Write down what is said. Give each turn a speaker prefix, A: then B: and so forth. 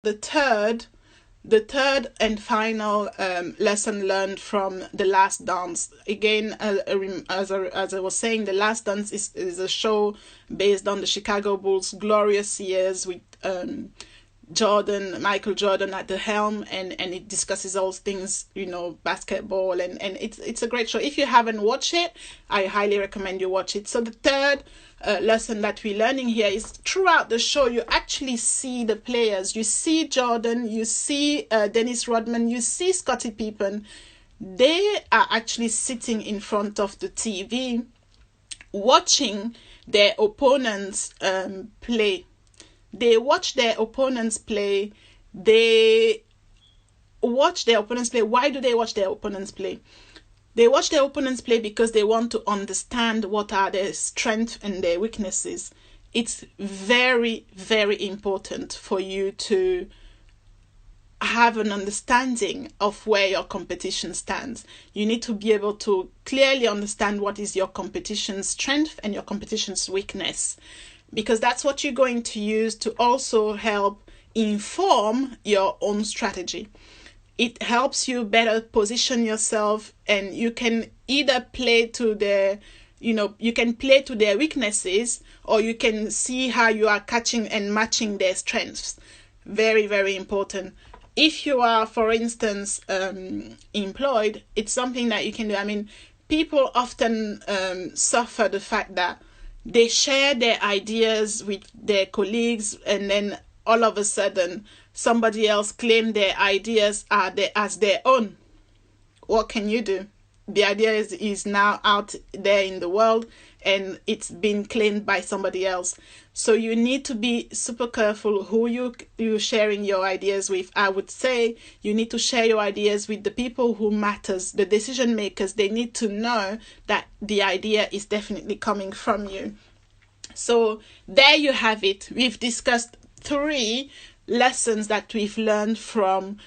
A: the third and final lesson learned from The Last Dance. Again, as I was saying, The Last Dance is a show based on the Chicago Bulls' glorious years with Michael Jordan at the helm, and it discusses all things, basketball, and it's a great show. If you haven't watched it, I highly recommend you watch it. So the third lesson that we're learning here is throughout the show, you actually see the players. You see Jordan, you see Dennis Rodman, you see Scottie Pippen. They are actually sitting in front of the TV watching their opponents play. They watch their opponents play. They watch their opponents play. Why do they watch their opponents play? They watch their opponents play because they want to understand what are their strengths and their weaknesses. It's very, very important for you to have an understanding of where your competition stands. You need to be able to clearly understand what is your competition's strength and your competition's weakness, because that's what you're going to use to also help inform your own strategy. It helps you better position yourself, and you can either play to their weaknesses, or you can see how you are catching and matching their strengths. Very, very important. If you are, for instance, employed, it's something that you can do. I mean, people often suffer the fact that they share their ideas with their colleagues, and then all of a sudden somebody else claim their ideas as their own. What can you do? The idea is now out there in the world, and it's been claimed by somebody else. So you need to be super careful who you're sharing your ideas with. I would say you need to share your ideas with the people who matters, the decision makers. They need to know that the idea is definitely coming from you. So there you have it. We've discussed 3 lessons that we've learned from